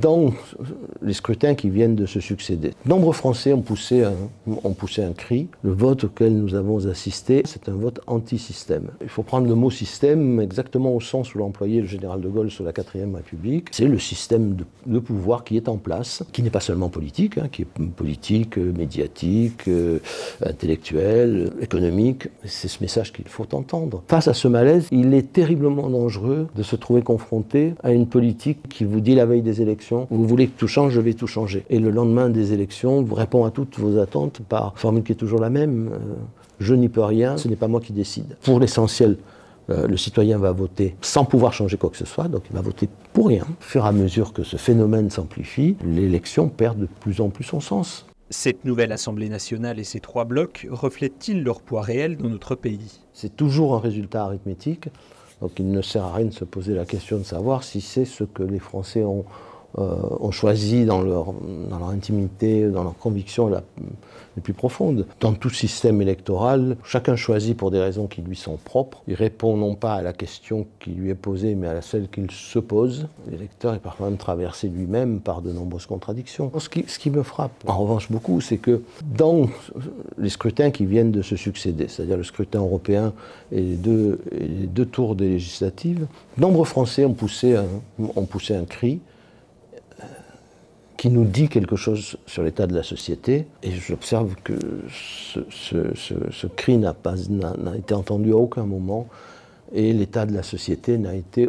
dans les scrutins qui viennent de se succéder. De nombreux Français ont poussé un cri. Le vote auquel nous avons assisté, c'est un vote anti-système. Il faut prendre le mot système exactement au sens où l'a employé le général de Gaulle sous la 4e République. C'est le système de pouvoir qui est en place, qui n'est pas seulement politique, qui est politique, médiatique, intellectuel, économique. C'est ce message qu'il faut entendre. Face à ce malaise, il est terriblement dangereux de se trouver confronté à une politique qui vous dit la veille des élections, vous voulez que tout change, je vais tout changer. Et le lendemain des élections, vous répond à toutes vos attentes par formule qui est toujours la même, je n'y peux rien, ce n'est pas moi qui décide. Pour l'essentiel, le citoyen va voter sans pouvoir changer quoi que ce soit, donc il va voter pour rien. Au fur et à mesure que ce phénomène s'amplifie, l'élection perd de plus en plus son sens. Cette nouvelle Assemblée nationale et ces 3 blocs reflètent-ils leur poids réel dans notre pays? C'est toujours un résultat arithmétique, donc il ne sert à rien de se poser la question de savoir si c'est ce que les Français ont choisi dans leur intimité, dans leurs convictions les plus profondes. Dans tout système électoral, chacun choisit pour des raisons qui lui sont propres. Il répond non pas à la question qui lui est posée, mais à celle qu'il se pose. L'électeur est parfois même traversé lui-même par de nombreuses contradictions. Ce qui me frappe, en revanche, beaucoup, c'est que dans les scrutins qui viennent de se succéder, c'est-à-dire le scrutin européen et les deux tours des législatives, de nombreux Français ont poussé un cri qui nous dit quelque chose sur l'état de la société. Et j'observe que ce cri n'a été entendu à aucun moment, et l'état de la société n'a été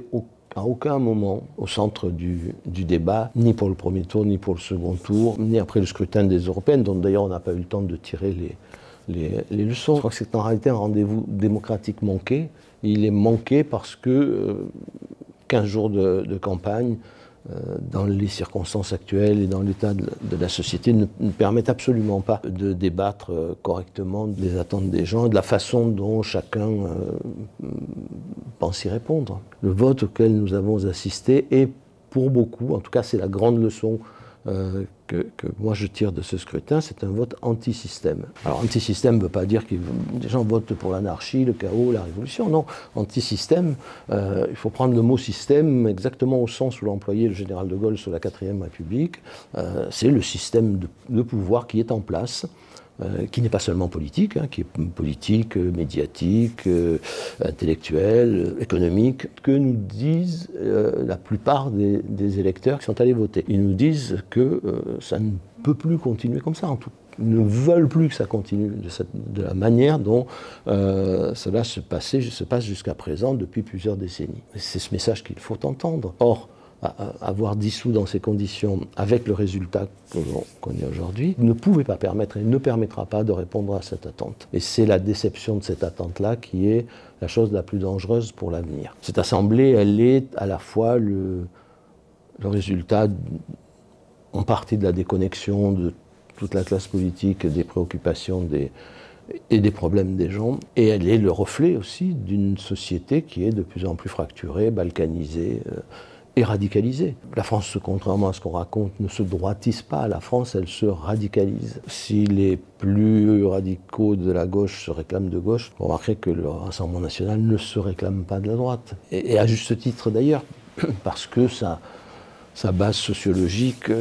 à aucun moment au centre du débat, ni pour le premier tour, ni pour le second tour, ni après le scrutin des européennes, dont d'ailleurs on n'a pas eu le temps de tirer les leçons. Je crois que c'est en réalité un rendez-vous démocratique manqué. Il est manqué parce que 15 jours de campagne, dans les circonstances actuelles et dans l'état de la société, ne permettent absolument pas de débattre correctement des attentes des gens et de la façon dont chacun pense y répondre. Le vote auquel nous avons assisté est, pour beaucoup, en tout cas c'est la grande leçon que moi je tire de ce scrutin, c'est un vote anti-système. Alors anti-système ne veut pas dire que les gens votent pour l'anarchie, le chaos, la révolution, non. Anti-système, il faut prendre le mot système exactement au sens où l'a employé le général de Gaulle sous la 4e République. C'est le système de pouvoir qui est en place, qui n'est pas seulement politique, qui est politique, médiatique, intellectuel, économique, que nous disent la plupart des électeurs qui sont allés voter. Ils nous disent que ça ne peut plus continuer comme ça, en tout. Ils ne veulent plus que ça continue de la manière dont cela se passe jusqu'à présent depuis plusieurs décennies. C'est ce message qu'il faut entendre. Or, avoir dissous dans ces conditions, avec le résultat que l'on connaît aujourd'hui, ne pouvait pas permettre et ne permettra pas de répondre à cette attente. Et c'est la déception de cette attente-là qui est la chose la plus dangereuse pour l'avenir. Cette Assemblée, elle est à la fois le résultat en partie de la déconnexion de toute la classe politique, des préoccupations et des problèmes des gens, et elle est le reflet aussi d'une société qui est de plus en plus fracturée, balkanisée, et radicalisée. La France, contrairement à ce qu'on raconte, ne se droitise pas. La France, elle se radicalise. Si les plus radicaux de la gauche se réclament de gauche, vous remarquerez que le Rassemblement national ne se réclame pas de la droite. Et à juste titre d'ailleurs, parce que sa base sociologique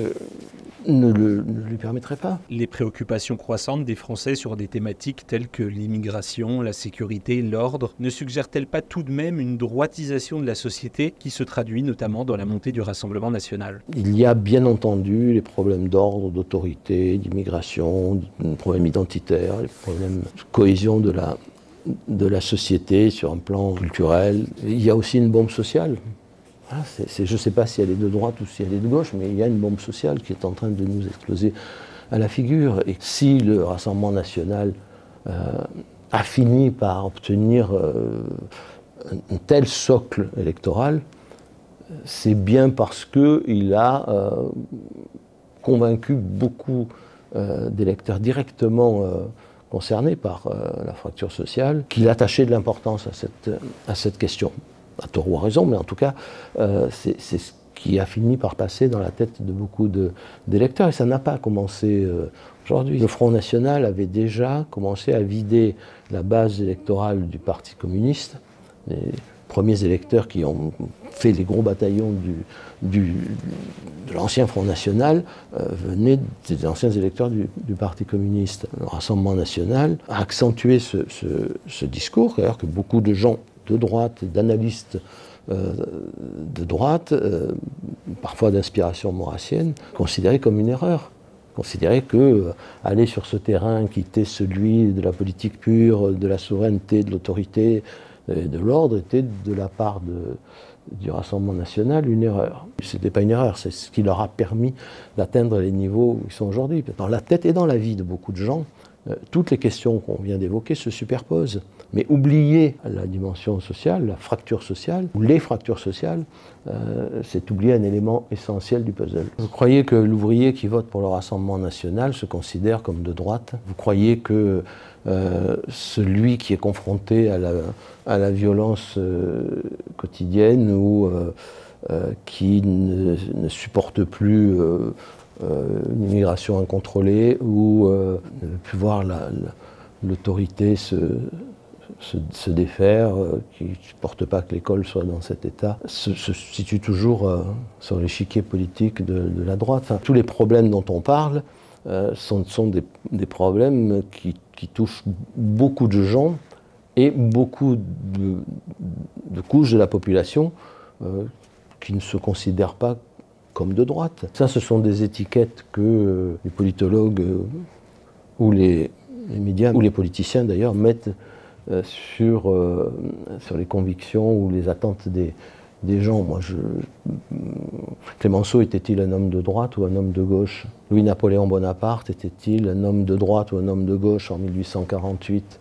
ne lui permettrait pas. Les préoccupations croissantes des Français sur des thématiques telles que l'immigration, la sécurité, l'ordre, ne suggèrent-elles pas tout de même une droitisation de la société qui se traduit notamment dans la montée du Rassemblement national? Il y a bien entendu les problèmes d'ordre, d'autorité, d'immigration, les problèmes identitaires, les problèmes de cohésion de la société sur un plan culturel. Il y a aussi une bombe sociale. Je ne sais pas si elle est de droite ou si elle est de gauche, mais il y a une bombe sociale qui est en train de nous exploser à la figure. Et si le Rassemblement national a fini par obtenir un tel socle électoral, c'est bien parce qu'il a convaincu beaucoup d'électeurs directement concernés par la fracture sociale qu'il attachait de l'importance à cette question. À tort ou à raison, mais en tout cas, c'est ce qui a fini par passer dans la tête de beaucoup d'électeurs. Et ça n'a pas commencé aujourd'hui. Le Front National avait déjà commencé à vider la base électorale du Parti communiste. premiers électeurs qui ont fait les gros bataillons de l'ancien Front National venaient des anciens électeurs du Parti communiste. Le Rassemblement national a accentué ce discours, d'ailleurs que beaucoup de gens de droite, d'analystes de droite, parfois d'inspiration maurassienne, considéraient comme une erreur. Considéraient que aller sur ce terrain qui était celui de la politique pure, de la souveraineté, de l'autorité, de l'ordre, était de la part du Rassemblement national une erreur. Ce n'était pas une erreur, c'est ce qui leur a permis d'atteindre les niveaux où ils sont aujourd'hui. Dans la tête et dans la vie de beaucoup de gens, toutes les questions qu'on vient d'évoquer se superposent. Mais oublier la dimension sociale, la fracture sociale, ou les fractures sociales, c'est oublier un élément essentiel du puzzle. Vous croyez que l'ouvrier qui vote pour le Rassemblement national se considère comme de droite? Vous croyez que celui qui est confronté à la violence quotidienne ou qui ne supporte plus une immigration incontrôlée ou ne veut plus voir l'autorité se défaire, qui ne supporte pas que l'école soit dans cet état, se situe toujours sur l'échiquier politique de la droite. Enfin, tous les problèmes dont on parle sont des problèmes qui touchent beaucoup de gens et beaucoup de couches de la population qui ne se considèrent pas comme de droite. Ça, ce sont des étiquettes que les politologues ou les médias, ou les politiciens d'ailleurs, mettent sur les convictions ou les attentes des gens. Clémenceau était-il un homme de droite ou un homme de gauche? Louis-Napoléon Bonaparte était-il un homme de droite ou un homme de gauche en 1848?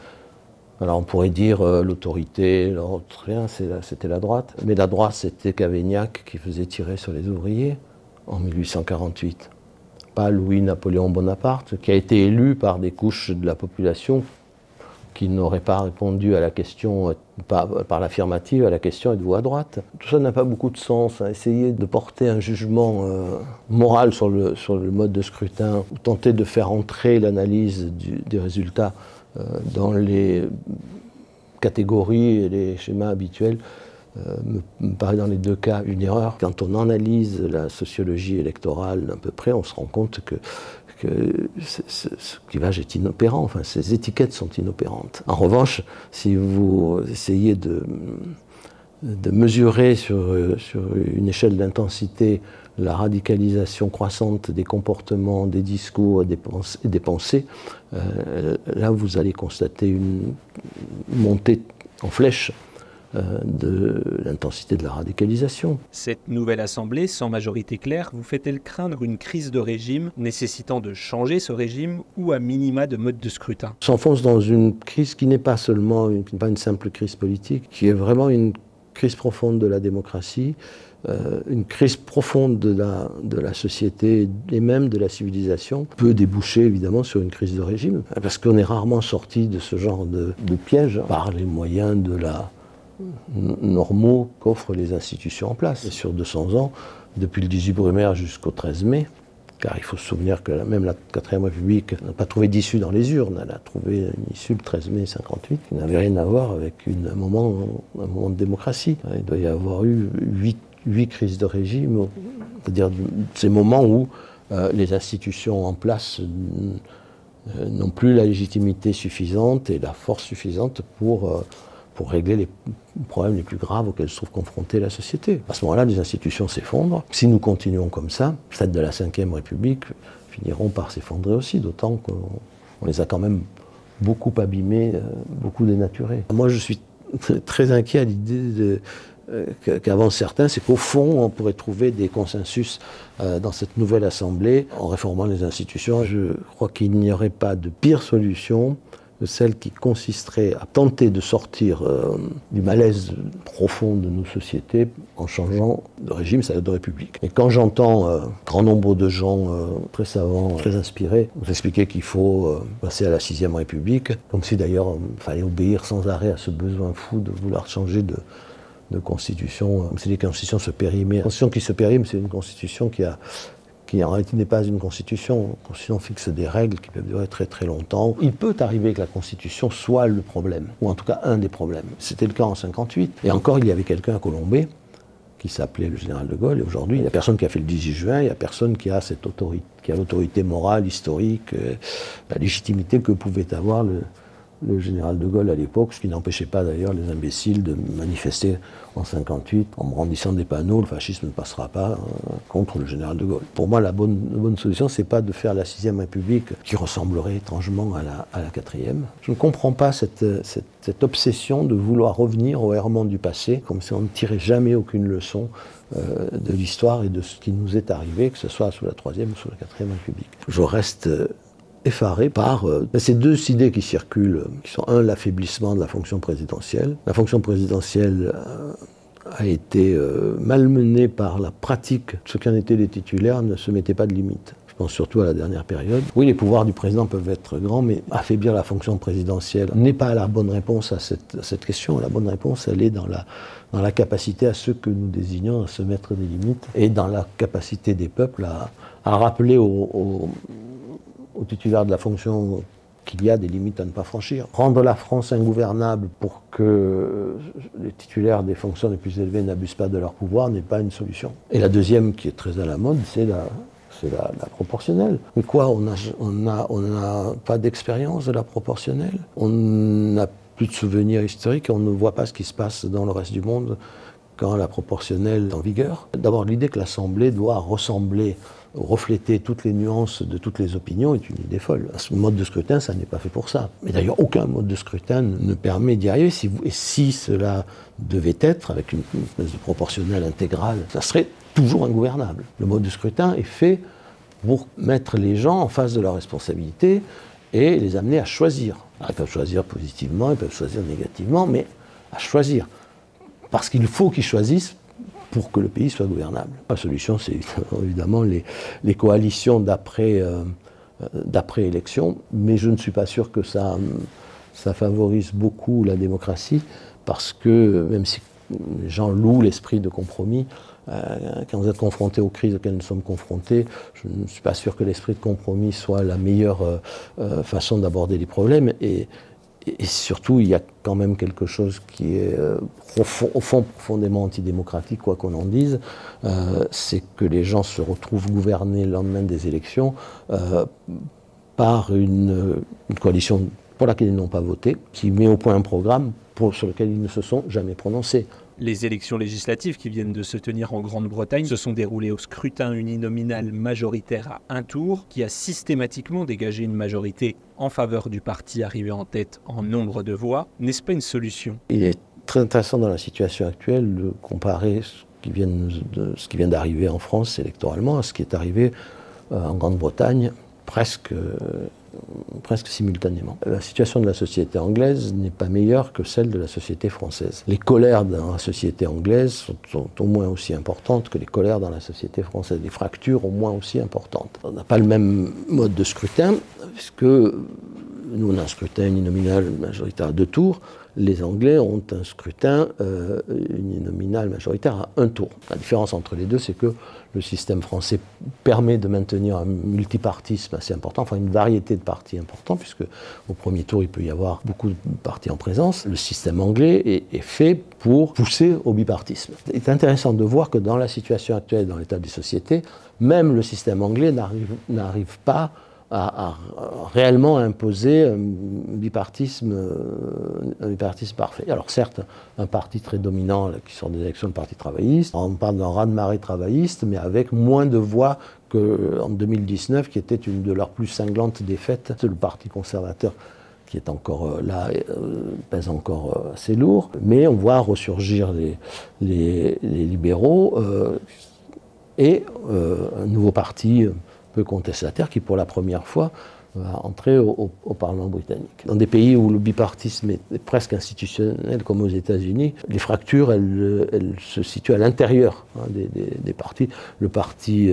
Alors on pourrait dire l'autorité, l'ordre, rien, c'était la droite. Mais la droite, c'était Cavaignac qui faisait tirer sur les ouvriers en 1848. Pas Louis-Napoléon Bonaparte, qui a été élu par des couches de la population qui n'auraient pas répondu à la question, par l'affirmative, à la question êtes-vous à droite? Tout ça n'a pas beaucoup de sens. Essayer de porter un jugement moral sur le mode de scrutin, ou tenter de faire entrer l'analyse des résultats dans les catégories et les schémas habituels, me paraît dans les deux cas une erreur. Quand on analyse la sociologie électorale d'un peu près, on se rend compte que ce clivage est inopérant, enfin ces étiquettes sont inopérantes. En revanche, si vous essayez de mesurer sur une échelle d'intensité la radicalisation croissante des comportements, des discours et des pensées, là vous allez constater une montée en flèche de l'intensité de la radicalisation. Cette nouvelle assemblée, sans majorité claire, vous fait-elle craindre une crise de régime nécessitant de changer ce régime ou à minima de mode de scrutin? On s'enfonce dans une crise qui n'est pas seulement une simple crise politique, qui est vraiment une crise profonde de la démocratie, une crise profonde de la société et même de la civilisation, peut déboucher évidemment sur une crise de régime, parce qu'on est rarement sorti de ce genre de piège par les moyens normaux qu'offrent les institutions en place. Et sur 200 ans, depuis le 18 Brumaire jusqu'au 13 mai, car il faut se souvenir que même la 4ème République n'a pas trouvé d'issue dans les urnes, elle a trouvé une issue le 13 mai 58, qui n'avait rien à voir avec un moment de démocratie. Il doit y avoir eu 8 crises de régime, c'est-à-dire ces moments où les institutions en place n'ont plus la légitimité suffisante et la force suffisante pour régler les problèmes les plus graves auxquels se trouve confrontée la société. À ce moment-là, les institutions s'effondrent. Si nous continuons comme ça, celles de la Ve République finiront par s'effondrer aussi, d'autant qu'on les a quand même beaucoup abîmées, beaucoup dénaturées. Moi, je suis très inquiet à l'idée qu'avancent certains, c'est qu'au fond, on pourrait trouver des consensus dans cette nouvelle Assemblée en réformant les institutions. Je crois qu'il n'y aurait pas de pire solution que celle qui consisterait à tenter de sortir du malaise profond de nos sociétés en changeant de régime, c'est-à-dire de république. Et quand j'entends grand nombre de gens très savants, très inspirés, nous expliquer qu'il faut passer à la 6e République, comme si d'ailleurs il fallait obéir sans arrêt à ce besoin fou de vouloir changer de constitution, comme si les constitutions se périmaient. Une constitution qui se périme, c'est une constitution qui qui en réalité n'est pas une constitution. La constitution fixe des règles qui peuvent durer très très longtemps. Il peut arriver que la constitution soit le problème, ou en tout cas un des problèmes. C'était le cas en 1958, et encore il y avait quelqu'un à Colombey qui s'appelait le général de Gaulle, et aujourd'hui il n'y a personne qui a fait le 18 juin, il n'y a personne qui a cette autorité, qui a l'autorité morale, historique, la légitimité que pouvait avoir le général de Gaulle à l'époque, ce qui n'empêchait pas d'ailleurs les imbéciles de manifester en 1958 en brandissant des panneaux, le fascisme ne passera pas contre le général de Gaulle. Pour moi, la bonne solution, c'est pas de faire la 6e République qui ressemblerait étrangement à la 4e. Je ne comprends pas cette obsession de vouloir revenir au errement du passé, comme si on ne tirait jamais aucune leçon de l'histoire et de ce qui nous est arrivé, que ce soit sous la 3e ou sous la 4e République. Je reste effaré par ces deux idées qui circulent, qui sont l'affaiblissement de la fonction présidentielle. La fonction présidentielle a été malmenée par la pratique. Ceux qui en étaient les titulaires ne se mettaient pas de limite. Je pense surtout à la dernière période. Oui, les pouvoirs du président peuvent être grands, mais affaiblir la fonction présidentielle n'est pas la bonne réponse à cette question. La bonne réponse, elle est dans la capacité à ceux que nous désignons à se mettre des limites et dans la capacité des peuples à rappeler aux titulaires de la fonction qu'il y a des limites à ne pas franchir. Rendre la France ingouvernable pour que les titulaires des fonctions les plus élevées n'abusent pas de leur pouvoir n'est pas une solution. Et la deuxième, qui est très à la mode, c'est la proportionnelle. Mais quoi, on n'a pas d'expérience de la proportionnelle? On n'a plus de souvenirs historiques, on ne voit pas ce qui se passe dans le reste du monde quand la proportionnelle est en vigueur. D'abord, l'idée que l'Assemblée doit refléter toutes les nuances de toutes les opinions est une idée folle. Ce mode de scrutin, ça n'est pas fait pour ça. Mais d'ailleurs, aucun mode de scrutin ne permet d'y arriver. Et si cela devait être, avec une espèce de proportionnelle intégrale, ça serait toujours ingouvernable. Le mode de scrutin est fait pour mettre les gens en face de leurs responsabilités et les amener à choisir. Alors, ils peuvent choisir positivement, ils peuvent choisir négativement, mais à choisir. Parce qu'il faut qu'ils choisissent pour que le pays soit gouvernable. La solution, c'est évidemment les coalitions d'après-élection, mais je ne suis pas sûr que ça favorise beaucoup la démocratie, parce que même si les gens louent l'esprit de compromis, quand vous êtes confrontés aux crises auxquelles nous sommes confrontés, je ne suis pas sûr que l'esprit de compromis soit la meilleure façon d'aborder les problèmes. Et surtout, il y a quand même quelque chose qui est au fond profondément antidémocratique, quoi qu'on en dise, c'est que les gens se retrouvent gouvernés le lendemain des élections par une coalition pour laquelle ils n'ont pas voté, qui met au point un programme sur lequel ils ne se sont jamais prononcés. Les élections législatives qui viennent de se tenir en Grande-Bretagne se sont déroulées au scrutin uninominal majoritaire à un tour, qui a systématiquement dégagé une majorité en faveur du parti arrivé en tête en nombre de voix. N'est-ce pas une solution? Il est très intéressant dans la situation actuelle de comparer ce qui vient d'arriver en France électoralement à ce qui est arrivé en Grande-Bretagne presque simultanément. La situation de la société anglaise n'est pas meilleure que celle de la société française. Les colères dans la société anglaise sont au moins aussi importantes que les colères dans la société française. Les fractures au moins aussi importantes. On n'a pas le même mode de scrutin, puisque nous on a un scrutin uninominal majoritaire à 2 tours. Les Anglais ont un scrutin uninominal majoritaire à 1 tour. La différence entre les deux, c'est que le système français permet de maintenir un multipartisme assez important, enfin une variété de partis importants, puisque au premier tour, il peut y avoir beaucoup de partis en présence. Le système anglais est fait pour pousser au bipartisme. Il est intéressant de voir que dans la situation actuelle, dans l'état des sociétés, même le système anglais n'arrive pas à réellement imposer un bipartisme parfait. Alors certes, un parti très dominant qui sort des élections, le Parti travailliste, on parle d'un raz-de-marée travailliste, mais avec moins de voix qu'en 2019, qui était une de leurs plus cinglantes défaites. C'est le Parti conservateur qui est encore là, pèse encore assez lourd, mais on voit ressurgir les libéraux et un nouveau parti peu contestataire qui, pour la première fois, va entrer au Parlement britannique. Dans des pays où le bipartisme est presque institutionnel, comme aux États-Unis, les fractures, elles se situent à l'intérieur des partis. Le Parti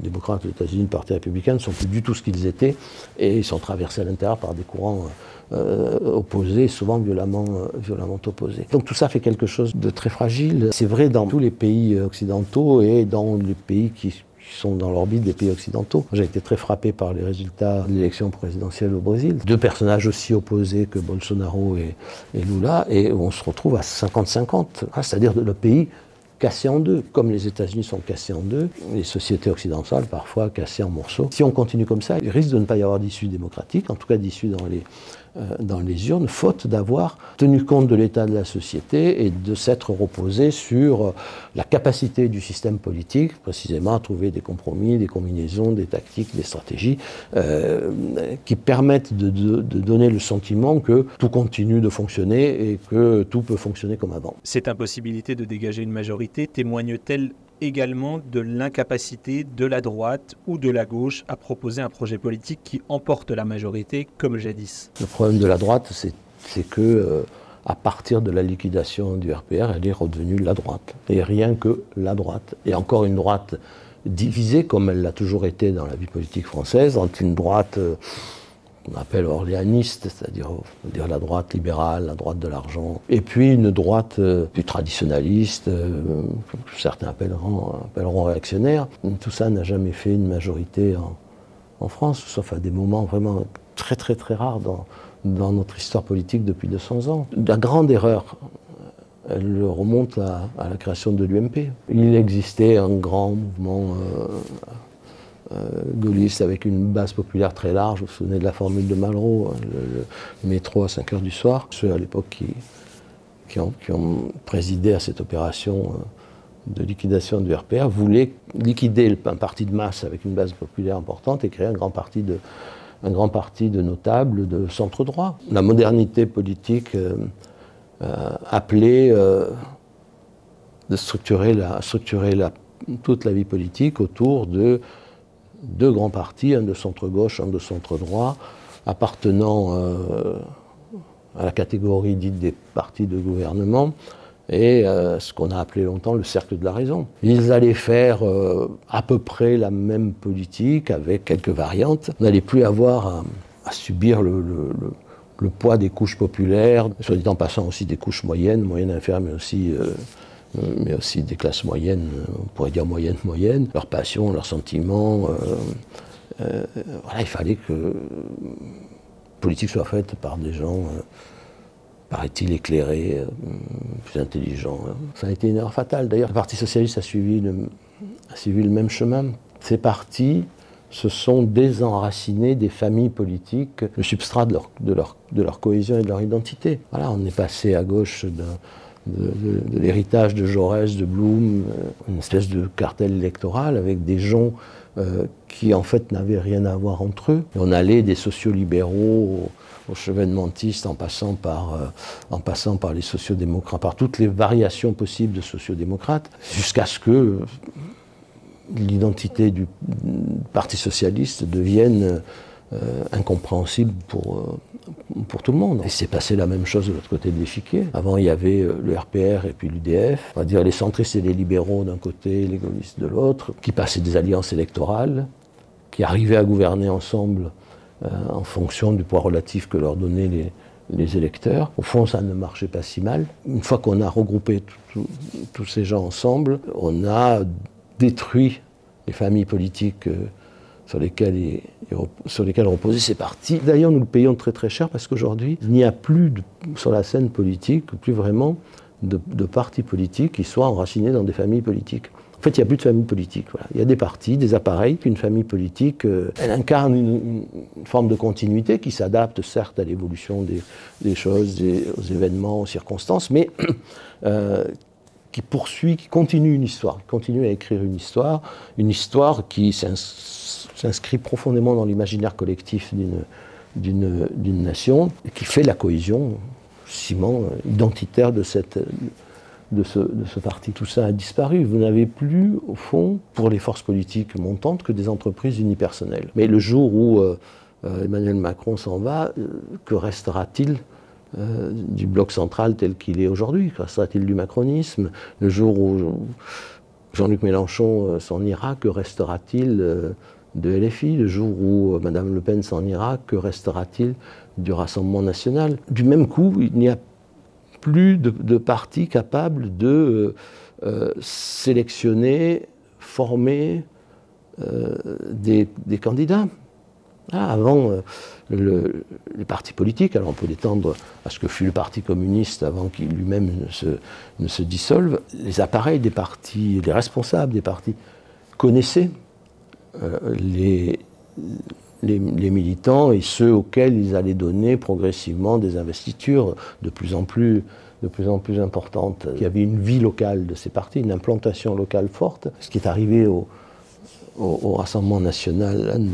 démocrate aux États-Unis, le Parti républicain ne sont plus du tout ce qu'ils étaient, et ils sont traversés à l'intérieur par des courants opposés, souvent violemment opposés. Donc tout ça fait quelque chose de très fragile. C'est vrai dans tous les pays occidentaux et dans les pays qui qui sont dans l'orbite des pays occidentaux. J'ai été très frappé par les résultats de l'élection présidentielle au Brésil. Deux personnages aussi opposés que Bolsonaro et Lula, et on se retrouve à 50-50, c'est-à-dire le pays cassé en deux. Comme les États-Unis sont cassés en deux, les sociétés occidentales parfois cassées en morceaux. Si on continue comme ça, il risque de ne pas y avoir d'issue démocratique, en tout cas d'issue dans les urnes, faute d'avoir tenu compte de l'état de la société et de s'être reposé sur la capacité du système politique, précisément à trouver des compromis, des combinaisons, des tactiques, des stratégies qui permettent de donner le sentiment que tout continue de fonctionner et que tout peut fonctionner comme avant. Cette impossibilité de dégager une majorité témoigne-t-elle également de l'incapacité de la droite ou de la gauche à proposer un projet politique qui emporte la majorité comme jadis? Le problème de la droite, c'est que à partir de la liquidation du RPR, elle est redevenue la droite. Et rien que la droite. Et encore une droite divisée, comme elle l'a toujours été dans la vie politique française, entre une droite qu'on appelle orléaniste, c'est-à-dire la droite libérale, la droite de l'argent, et puis une droite plus traditionnaliste, que certains appelleront réactionnaire. Tout ça n'a jamais fait une majorité en France, sauf à des moments vraiment très très très rares dans notre histoire politique depuis 200 ans. La grande erreur, elle remonte à la création de l'UMP. Il existait un grand mouvement gaulliste avec une base populaire très large. Vous vous souvenez de la formule de Malraux, le métro à 5 h du soir. Ceux à l'époque qui ont présidé à cette opération de liquidation du RPR voulaient liquider un parti de masse avec une base populaire importante et créer un grand parti de notables de centre droit. La modernité politique appelait de structurer toute la vie politique autour de deux grands partis, un de centre-gauche, un de centre-droit, appartenant à la catégorie dite des partis de gouvernement, et ce qu'on a appelé longtemps le cercle de la raison. Ils allaient faire à peu près la même politique, avec quelques variantes. On n'allait plus avoir à subir le poids des couches populaires, soit dit en passant aussi des couches moyennes inférieures, mais aussi des classes moyennes, on pourrait dire moyennes, leurs passions, leurs sentiments. Voilà, il fallait que la politique soit faite par des gens, paraît-il, éclairés, plus intelligents. Ça a été une erreur fatale. D'ailleurs, le Parti socialiste a suivi le même chemin. Ces partis se sont désenracinés des familles politiques, le substrat de leur cohésion et de leur identité. Voilà, on est passé à gauche de l'héritage de Jaurès, de Blum, une espèce de cartel électoral avec des gens qui en fait n'avaient rien à voir entre eux. Et on allait des sociolibéraux aux chevènementistes en passant par les sociodémocrates, par toutes les variations possibles de sociodémocrates, jusqu'à ce que l'identité du Parti socialiste devienne incompréhensible pour tout le monde. Et c'est passé la même chose de l'autre côté de l'échiquier. Avant, il y avait le RPR et puis l'UDF, on va dire les centristes et les libéraux d'un côté, les gaullistes de l'autre, qui passaient des alliances électorales, qui arrivaient à gouverner ensemble en fonction du poids relatif que leur donnaient les électeurs. Au fond, ça ne marchait pas si mal. Une fois qu'on a regroupé tous ces gens ensemble, on a détruit les familles politiques sur lesquelles reposaient ces partis. D'ailleurs, nous le payons très très cher parce qu'aujourd'hui, il n'y a plus sur la scène politique, plus vraiment de partis politiques qui soient enracinés dans des familles politiques. En fait, il n'y a plus de famille politique. Voilà. Il y a des partis, des appareils, une famille politique, elle incarne une forme de continuité qui s'adapte certes à l'évolution des choses, aux événements, aux circonstances, mais qui poursuit, qui continue une histoire, qui continue à écrire une histoire qui s'inscrit profondément dans l'imaginaire collectif d'une nation, et qui fait la cohésion, ciment identitaire de ce parti. Tout ça a disparu. Vous n'avez plus, au fond, pour les forces politiques montantes, que des entreprises unipersonnelles. Mais le jour où Emmanuel Macron s'en va, que restera-t-il du bloc central tel qu'il est aujourd'hui? Que restera-t-il du macronisme? Le jour où Jean-Luc Mélenchon s'en ira, que restera-t-il de LFI? Le jour où Mme Le Pen s'en ira, que restera-t-il du Rassemblement national? Du même coup, il n'y a plus de partis capables de sélectionner, former, des candidats. Avant, les partis politiques, alors on peut l'étendre à ce que fut le Parti communiste avant qu'il lui-même ne se dissolve, les appareils des partis, les responsables des partis connaissaient les militants et ceux auxquels ils allaient donner progressivement des investitures de plus en plus importantes. Il y avait une vie locale de ces partis, une implantation locale forte. Ce qui est arrivé au Rassemblement national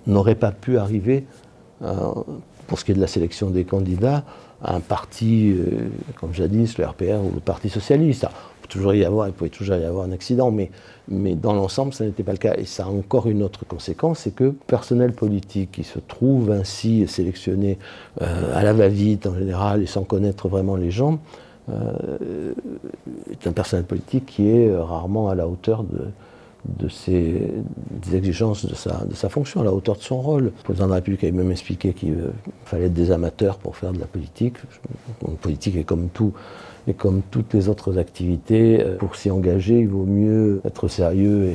n'aurait pas pu arriver, pour ce qui est de la sélection des candidats, à un parti, comme jadis, le RPR ou le Parti socialiste. Alors, il pouvait toujours y avoir un accident, mais dans l'ensemble, ça n'était pas le cas. Et ça a encore une autre conséquence, c'est que le personnel politique qui se trouve ainsi sélectionné à la va-vite en général et sans connaître vraiment les gens, est un personnel politique qui est rarement à la hauteur des exigences de sa fonction, à la hauteur de son rôle. Le président de la République avait même expliqué qu'il fallait être des amateurs pour faire de la politique. La politique est comme tout, et comme toutes les autres activités, pour s'y engager, il vaut mieux être sérieux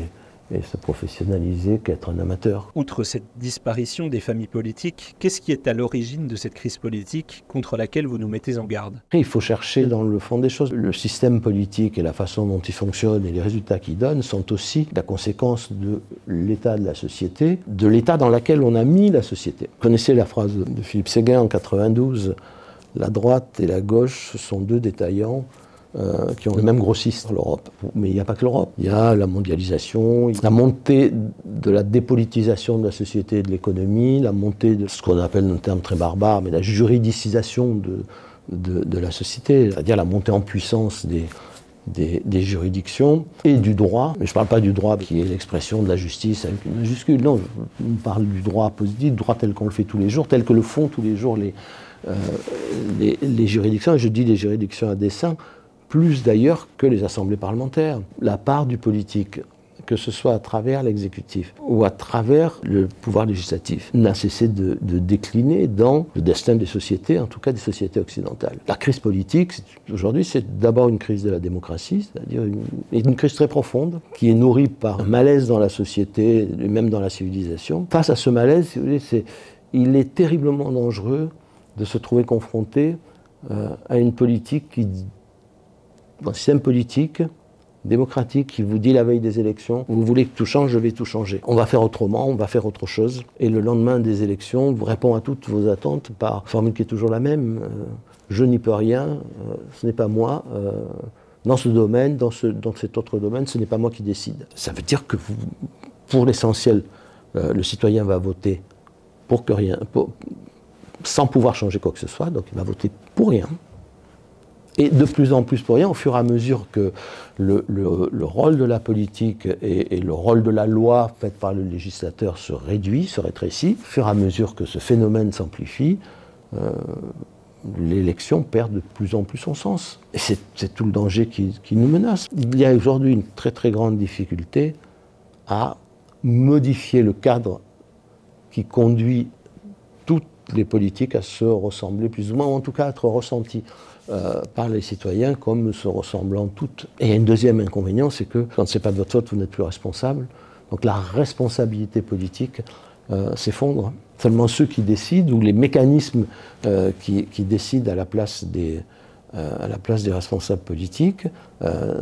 et se professionnaliser qu'être un amateur. Outre cette disparition des familles politiques, qu'est-ce qui est à l'origine de cette crise politique contre laquelle vous nous mettez en garde? Après, il faut chercher dans le fond des choses. Le système politique et la façon dont il fonctionne et les résultats qu'il donne sont aussi la conséquence de l'état de la société, de l'état dans lequel on a mis la société. Vous connaissez la phrase de Philippe Séguin en 92, « La droite et la gauche sont deux détaillants qui ont le même grossiste dans l'Europe. » Mais il n'y a pas que l'Europe. Il y a la mondialisation, la montée de la dépolitisation de la société et de l'économie, la montée de ce qu'on appelle un terme très barbare, mais la juridicisation de la société, c'est-à-dire la montée en puissance des juridictions et du droit. Mais je ne parle pas du droit qui est l'expression de la justice avec une majuscule. Non, on parle du droit positif, du droit tel qu'on le fait tous les jours, tel que le font tous les jours les juridictions. Et je dis les juridictions à dessein, plus d'ailleurs que les assemblées parlementaires. La part du politique, que ce soit à travers l'exécutif ou à travers le pouvoir législatif, n'a cessé de décliner dans le destin des sociétés, en tout cas des sociétés occidentales. La crise politique, aujourd'hui, c'est d'abord une crise de la démocratie, c'est-à-dire une crise très profonde, qui est nourrie par un malaise dans la société, et même dans la civilisation. Face à ce malaise, si vous voulez, il est terriblement dangereux de se trouver confronté à une politique un système politique, démocratique, qui vous dit la veille des élections, vous voulez que tout change, je vais tout changer. On va faire autrement, on va faire autre chose. Et le lendemain des élections, vous répond à toutes vos attentes par formule qui est toujours la même. Je n'y peux rien, ce n'est pas moi. Dans ce domaine, dans cet autre domaine, ce n'est pas moi qui décide. Ça veut dire que pour l'essentiel, le citoyen va voter pour que rien, sans pouvoir changer quoi que ce soit, donc il va voter pour rien. Et de plus en plus pour rien, au fur et à mesure que le rôle de la politique et le rôle de la loi faite par le législateur se réduit, se rétrécit, au fur et à mesure que ce phénomène s'amplifie, l'élection perd de plus en plus son sens. Et c'est tout le danger qui nous menace. Il y a aujourd'hui une très très grande difficulté à modifier le cadre qui conduit toutes les politiques à se ressembler plus ou moins, ou en tout cas à être ressenties par les citoyens comme se ressemblant toutes. Et il y a un deuxième inconvénient, c'est que quand ce n'est pas de votre faute, vous n'êtes plus responsable. Donc la responsabilité politique s'effondre. Seulement ceux qui décident, ou les mécanismes qui décident à la place des responsables politiques,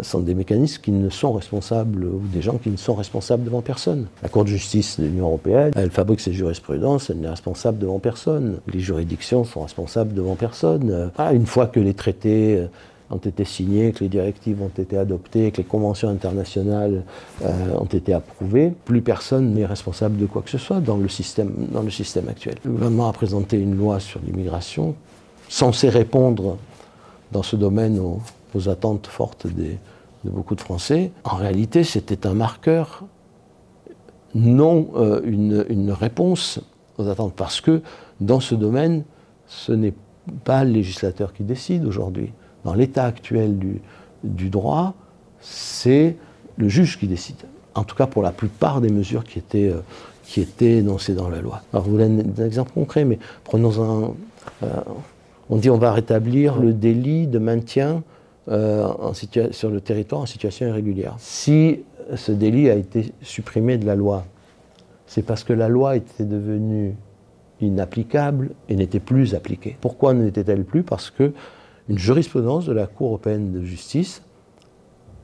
sont des mécanismes qui ne sont responsables, ou des gens qui ne sont responsables devant personne. La Cour de justice de l'Union européenne, elle fabrique ses jurisprudences, elle n'est responsable devant personne. Les juridictions sont responsables devant personne. Une fois que les traités ont été signés, que les directives ont été adoptées, que les conventions internationales ont été approuvées, plus personne n'est responsable de quoi que ce soit dans le système actuel. Le gouvernement a présenté une loi sur l'immigration censée répondre dans ce domaine aux attentes fortes de beaucoup de Français. En réalité, c'était un marqueur, non une réponse aux attentes, parce que dans ce domaine, ce n'est pas le législateur qui décide aujourd'hui. Dans l'état actuel du droit, c'est le juge qui décide. En tout cas pour la plupart des mesures qui étaient énoncées dans la loi. Alors je vous donne un exemple concret, mais prenons on dit on va rétablir le délit de maintien sur le territoire en situation irrégulière. Si ce délit a été supprimé de la loi? C'est parce que la loi était devenue inapplicable et n'était plus appliquée. Pourquoi ne l'était-elle plus? Parce qu'une jurisprudence de la Cour européenne de justice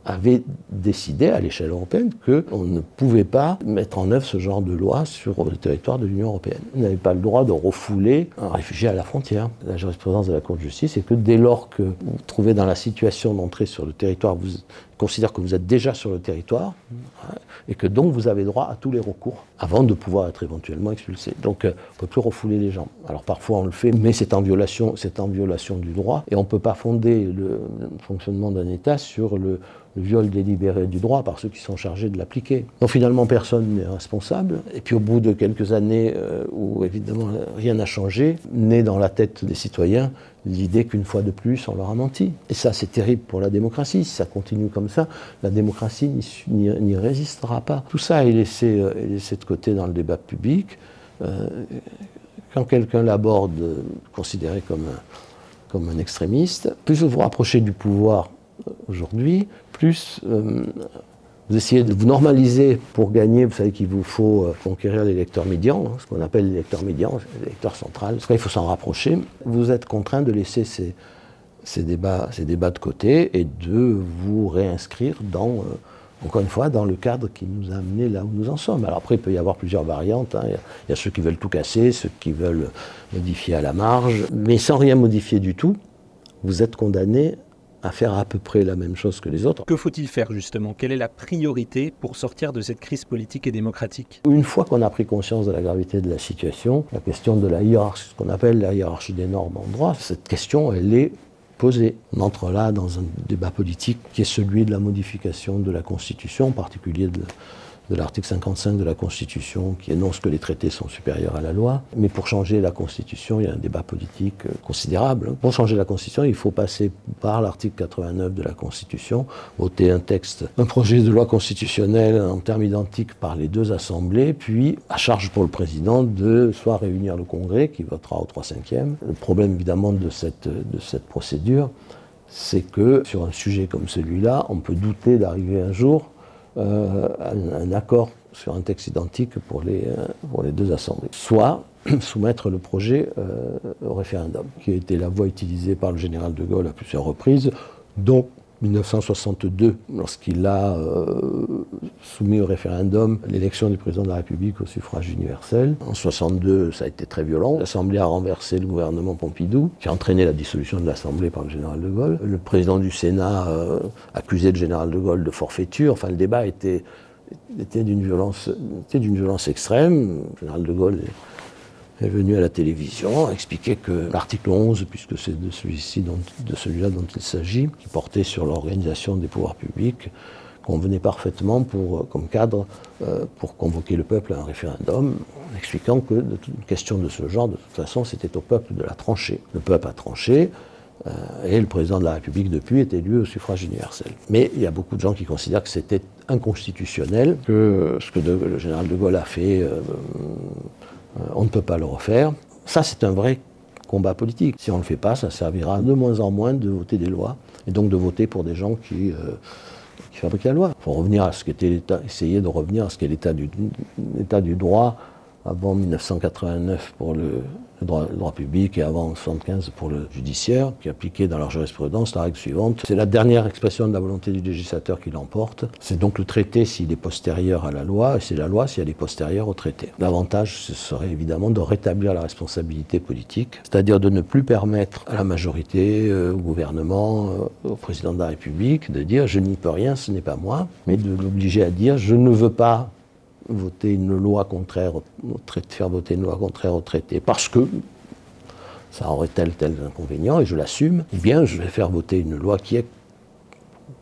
avait décidé à l'échelle européenne qu'on ne pouvait pas mettre en œuvre ce genre de loi sur le territoire de l'Union européenne. On n'avait pas le droit de refouler un réfugié à la frontière. La jurisprudence de la Cour de justice est que dès lors que vous vous trouvez dans la situation d'entrer sur le territoire, vous considère que vous êtes déjà sur le territoire et que donc vous avez droit à tous les recours avant de pouvoir être éventuellement expulsé. Donc on ne peut plus refouler les gens. Alors parfois on le fait, mais c'est en violation du droit et on ne peut pas fonder le fonctionnement d'un État sur le viol délibéré du droit par ceux qui sont chargés de l'appliquer. Donc finalement personne n'est responsable. Et puis au bout de quelques années où évidemment rien n'a changé, naît dans la tête des citoyens l'idée qu'une fois de plus on leur a menti. Et ça c'est terrible pour la démocratie. Si ça continue comme ça, la démocratie n'y résistera pas. Tout ça est laissé de côté dans le débat public. Quand quelqu'un l'aborde considéré comme un extrémiste, plus vous vous rapprochez du pouvoir aujourd'hui, plus vous essayez de vous normaliser pour gagner. Vous savez qu'il vous faut conquérir l'électeur médian, ce qu'on appelle l'électeur médian, l'électeur central. Parce qu'il faut s'en rapprocher. Vous êtes contraint de laisser ces débats de côté et de vous réinscrire encore une fois, dans le cadre qui nous a amenés là où nous en sommes. Alors après, il peut y avoir plusieurs variantes. Il y a ceux qui veulent tout casser, ceux qui veulent modifier à la marge. Mais sans rien modifier du tout, vous êtes condamné à faire à peu près la même chose que les autres. Que faut-il faire justement? Quelle est la priorité pour sortir de cette crise politique et démocratique? Une fois qu'on a pris conscience de la gravité de la situation, la question de la hiérarchie, ce qu'on appelle la hiérarchie des normes en droit, cette question, elle est posée. On entre là dans un débat politique qui est celui de la modification de la Constitution, en particulier de l'article 55 de la Constitution qui énonce que les traités sont supérieurs à la loi. Mais pour changer la Constitution, il y a un débat politique considérable. Pour changer la Constitution, il faut passer par l'article 89 de la Constitution, voter un projet de loi constitutionnelle en termes identiques par les deux assemblées, puis à charge pour le président de soit réunir le Congrès qui votera au 3/5e. Le problème évidemment de cette procédure, c'est que sur un sujet comme celui-là, on peut douter d'arriver un jour un accord sur un texte identique pour les deux assemblées. Soit soumettre le projet au référendum, qui a été la voie utilisée par le général de Gaulle à plusieurs reprises, dont 1962, lorsqu'il a soumis au référendum l'élection du président de la République au suffrage universel. En 1962, ça a été très violent. L'Assemblée a renversé le gouvernement Pompidou, qui a entraîné la dissolution de l'Assemblée par le général de Gaulle. Le président du Sénat accusait le général de Gaulle de forfaiture. Enfin, le débat était d'une violence extrême. Le général de Gaulle est venu à la télévision expliquer que l'article 11, puisque c'est de celui-là dont il s'agit, qui portait sur l'organisation des pouvoirs publics, convenait parfaitement comme cadre pour convoquer le peuple à un référendum, en expliquant que une question de ce genre, de toute façon, c'était au peuple de la trancher. Le peuple a tranché, et le président de la République, depuis, est élu au suffrage universel. Mais il y a beaucoup de gens qui considèrent que c'était inconstitutionnel, que ce que le général de Gaulle a fait, on ne peut pas le refaire. Ça, c'est un vrai combat politique. Si on ne le fait pas, ça servira de moins en moins de voter des lois, et donc de voter pour des gens qui fabriquent la loi. Il faut revenir à ce qu'était l'État, essayer de revenir à ce qu'est l'état du droit avant 1989 pour le droit public et avant 1975 pour le judiciaire, qui appliquait dans leur jurisprudence la règle suivante. C'est la dernière expression de la volonté du législateur qui l'emporte. C'est donc le traité s'il est postérieur à la loi, et c'est la loi si elle est postérieure au traité. L'avantage, ce serait évidemment de rétablir la responsabilité politique, c'est-à-dire de ne plus permettre à la majorité, au gouvernement, au président de la République, de dire « je n'y peux rien, ce n'est pas moi », mais de l'obliger à dire « je ne veux pas voter une loi contraire au traité, faire voter une loi contraire au traité parce que ça aurait tel inconvénient et je l'assume, ou bien je vais faire voter une loi qui est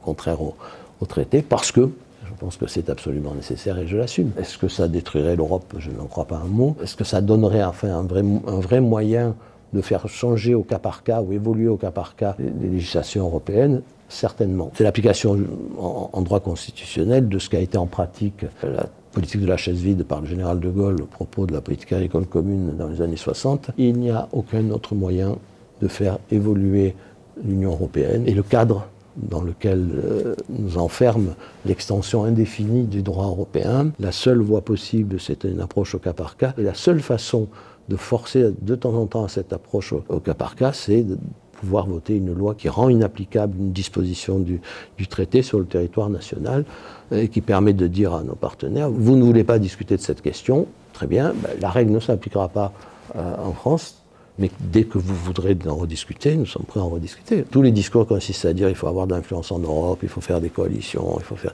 contraire au traité parce que je pense que c'est absolument nécessaire et je l'assume. Est-ce que ça détruirait l'Europe? Je n'en crois pas un mot. Est-ce que ça donnerait enfin un vrai moyen de faire changer au cas par cas ou évoluer au cas par cas les législations européennes? Certainement. C'est l'application en droit constitutionnel de ce qui a été en pratique la politique de la chaise vide par le général de Gaulle au propos de la politique agricole commune dans les années 60. Il n'y a aucun autre moyen de faire évoluer l'Union européenne et le cadre dans lequel nous enferme l'extension indéfinie du droit européen. La seule voie possible, c'est une approche au cas par cas. Et la seule façon de forcer de temps en temps à cette approche au cas par cas, c'est de pouvoir voter une loi qui rend inapplicable une disposition du traité sur le territoire national et qui permet de dire à nos partenaires, vous ne voulez pas discuter de cette question, très bien, la règle ne s'appliquera pas en France, mais dès que vous voudrez en rediscuter, nous sommes prêts à en rediscuter. Tous les discours consistent à dire qu'il faut avoir de l'influence en Europe, il faut faire des coalitions, il faut faire...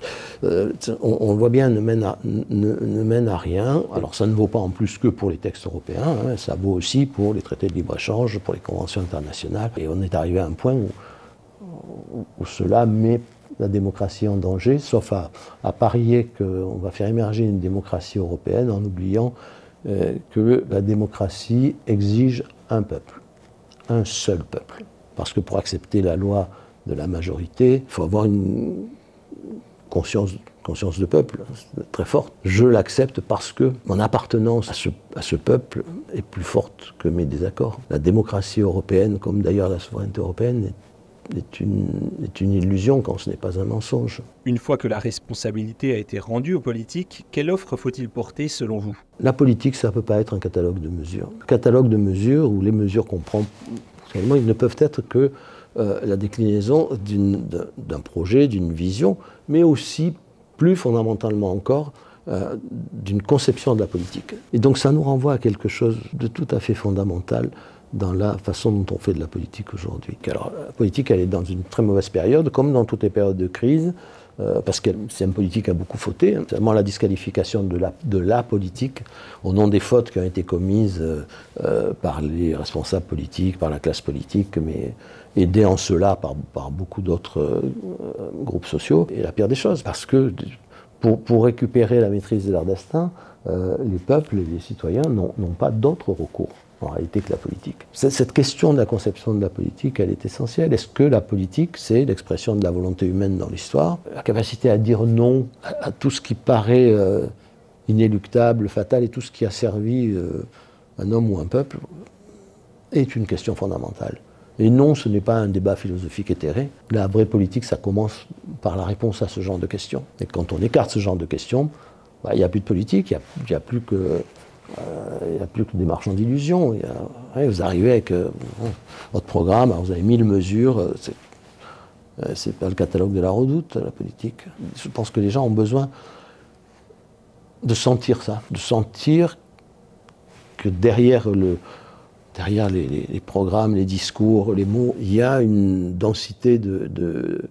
on le voit bien, ne mène à rien. Alors ça ne vaut pas en plus que pour les textes européens, hein, ça vaut aussi pour les traités de libre-échange, pour les conventions internationales. Et on est arrivé à un point où cela met la démocratie en danger, sauf à parier qu'on va faire émerger une démocratie européenne en oubliant que la démocratie exige un peuple, un seul peuple. Parce que pour accepter la loi de la majorité, il faut avoir une conscience de peuple très forte. Je l'accepte parce que mon appartenance à ce peuple est plus forte que mes désaccords. La démocratie européenne, comme d'ailleurs la souveraineté européenne, est une illusion quand ce n'est pas un mensonge. Une fois que la responsabilité a été rendue aux politiques, quelle offre faut-il porter selon vous? La politique, ça ne peut pas être un catalogue de mesures. Un catalogue de mesures où les mesures qu'on prend, réellement, ils ne peuvent être que la déclinaison d'un projet, d'une vision, mais aussi, plus fondamentalement encore, d'une conception de la politique. Et donc ça nous renvoie à quelque chose de tout à fait fondamental dans la façon dont on fait de la politique aujourd'hui. Alors la politique, elle est dans une très mauvaise période, comme dans toutes les périodes de crise, parce que le système politique a beaucoup fauté. Hein. Seulement la disqualification de la politique, au nom des fautes qui ont été commises par les responsables politiques, par la classe politique, mais aidés en cela par beaucoup d'autres groupes sociaux, est la pire des choses, parce que pour récupérer la maîtrise de leur destin, les peuples et les citoyens n'ont pas d'autre recours en réalité que la politique. Cette question de la conception de la politique, elle est essentielle. Est-ce que la politique, c'est l'expression de la volonté humaine dans l'histoire? La capacité à dire non à tout ce qui paraît inéluctable, fatal, et tout ce qui a servi un homme ou un peuple, est une question fondamentale. Et non, ce n'est pas un débat philosophique éthéré. La vraie politique, ça commence par la réponse à ce genre de questions. Et quand on écarte ce genre de questions, il n'y a plus de politique, il n'y a plus que... il n'y a plus que des marchands d'illusions. Vous arrivez avec votre programme, alors vous avez 1000 mesures, c'est pas le catalogue de la redoute, la politique. Je pense que les gens ont besoin de sentir ça, de sentir que derrière les programmes, les discours, les mots, il y a une densité de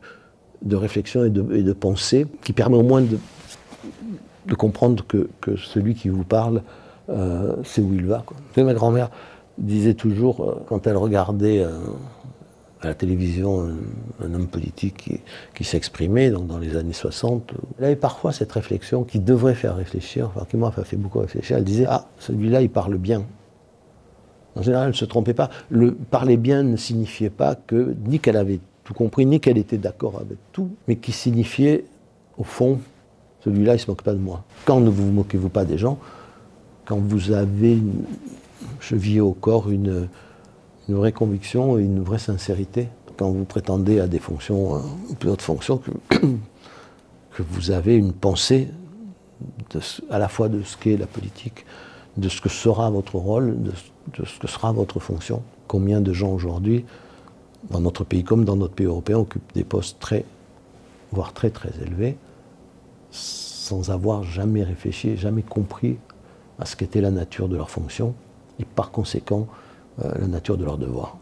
réflexion et de pensée qui permet au moins de comprendre que celui qui vous parle c'est où il va, quoi. Ma grand-mère disait toujours, quand elle regardait à la télévision un homme politique qui s'exprimait, donc dans les années 60, elle avait parfois cette réflexion qui devrait faire réfléchir, enfin qui m'a fait beaucoup réfléchir. Elle disait, ah, celui-là, il parle bien. En général, elle ne se trompait pas. Le parler bien ne signifiait pas que, ni qu'elle avait tout compris, ni qu'elle était d'accord avec tout, mais qui signifiait, au fond, celui-là, il ne se moque pas de moi. Quand ne vous moquez-vous pas des gens, quand vous avez chevillé au corps une vraie conviction et une vraie sincérité, quand vous prétendez à des fonctions, ou plus hautes fonctions, que vous avez une pensée à la fois de ce qu'est la politique, de ce que sera votre rôle, de ce que sera votre fonction. Combien de gens aujourd'hui, dans notre pays comme dans notre pays européen, occupent des postes voire très très élevés, sans avoir jamais réfléchi, jamais compris à ce qu'était la nature de leur fonction et par conséquent la nature de leur devoir.